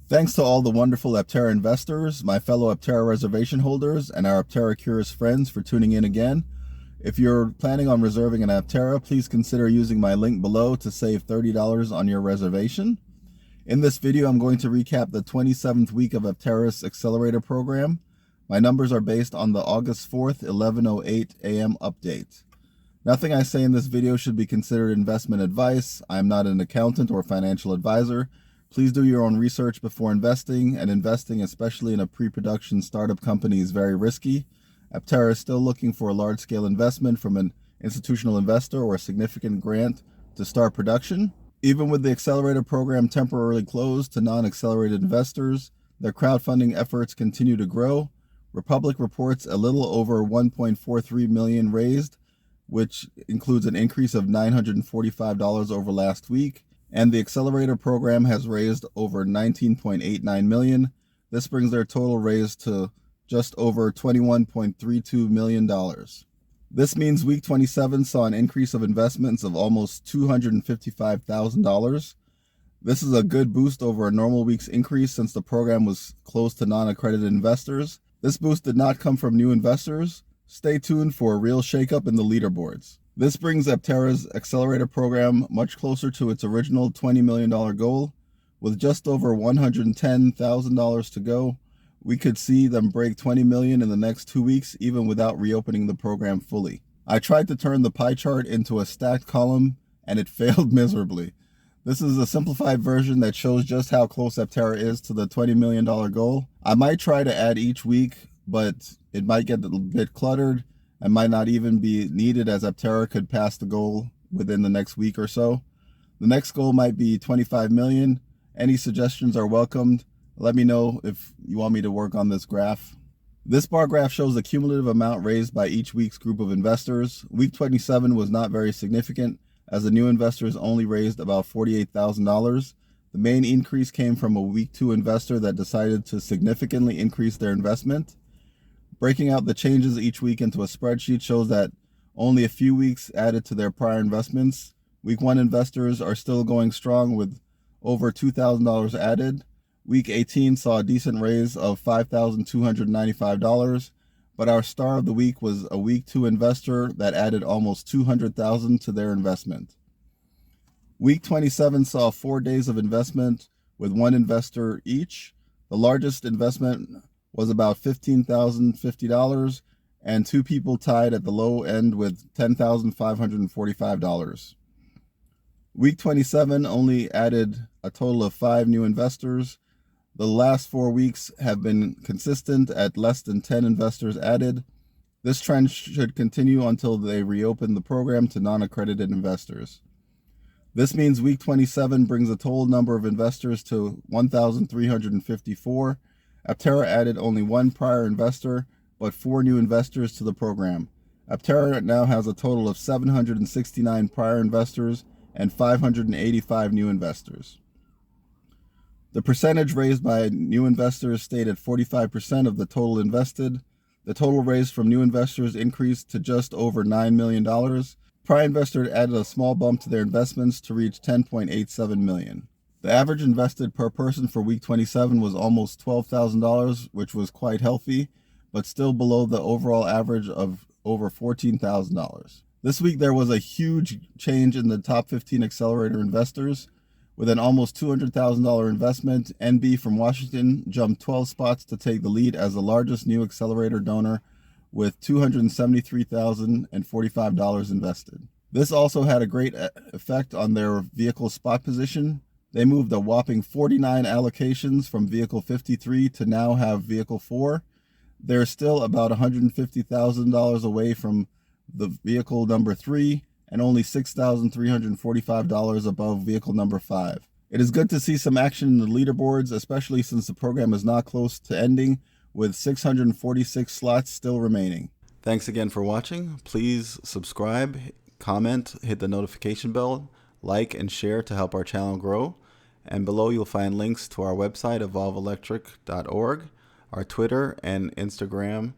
Thanks to all the wonderful Aptera investors, my fellow Aptera reservation holders, and our Aptera Curious friends for tuning in again. If you're planning on reserving an Aptera, please consider using my link below to save $30 on your reservation. In this video, I'm going to recap the 27th week of Aptera's Accelerator Program. My numbers are based on the August 4th, 11:08 a.m. update. Nothing I say in this video should be considered investment advice. I am not an accountant or financial advisor. Please do your own research before investing, and investing, especially in a pre-production startup company, is very risky. Aptera is still looking for a large-scale investment from an institutional investor or a significant grant to start production. Even with the Accelerator program temporarily closed to non-accelerated investors, their crowdfunding efforts continue to grow. Republic reports a little over $1.43 million raised, which includes an increase of $945 over last week. And the Accelerator program has raised over $19.89 million. This brings their total raise to just over $21.32 million. This means week 27 saw an increase of investments of almost $255,000. This is a good boost over a normal week's increase since the program was closed to non-accredited investors. This boost did not come from new investors. Stay tuned for a real shakeup in the leaderboards. This brings Aptera's Accelerator program much closer to its original $20 million goal. With just over $110,000 to go, we could see them break $20 million in the next 2 weeks, even without reopening the program fully. I tried to turn the pie chart into a stacked column, and it failed miserably. This is a simplified version that shows just how close Aptera is to the $20 million goal. I might try to add each week, but it might get a bit cluttered and might not even be needed, as Aptera could pass the goal within the next week or so. The next goal might be $25 million. Any suggestions are welcomed. Let me know if you want me to work on this graph. This bar graph shows the cumulative amount raised by each week's group of investors. Week 27 was not very significant, as the new investors only raised about $48,000. The main increase came from a week 2 investor that decided to significantly increase their investment. Breaking out the changes each week into a spreadsheet shows that only a few weeks added to their prior investments. Week 1 investors are still going strong with over $2,000 added. Week 18 saw a decent raise of $5,295, but our star of the week was a week 2 investor that added almost $200,000 to their investment. Week 27 saw 4 days of investment with 1 investor each. The largest investment was about $15,050, and 2 people tied at the low end with $10,545. Week 27 only added a total of 5 new investors. The last 4 weeks have been consistent at less than 10 investors added. This trend should continue until they reopen the program to non-accredited investors. This means week 27 brings the total number of investors to 1,354. Aptera added only 1 prior investor, but 4 new investors to the program. Aptera now has a total of 769 prior investors and 585 new investors. The percentage raised by new investors stayed at 45% of the total invested. The total raised from new investors increased to just over $9 million. Prior investors added a small bump to their investments to reach $10.87 million. The average invested per person for week 27 was almost $12,000, which was quite healthy, but still below the overall average of over $14,000. This week there was a huge change in the top 15 accelerator investors. With an almost $200,000 investment, NB from Washington jumped 12 spots to take the lead as the largest new accelerator donor with $273,045 invested. This also had a great effect on their vehicle spot position. They moved a whopping 49 allocations from vehicle 53 to now have vehicle 4. They're still about $150,000 away from the vehicle number 3 and only $6,345 above vehicle number 5. It is good to see some action in the leaderboards, especially since the program is not close to ending, with 646 slots still remaining. Thanks again for watching. Please subscribe, comment, hit the notification bell, like and share to help our channel grow. And below you'll find links to our website, Evolv-Electric.org, our Twitter and Instagram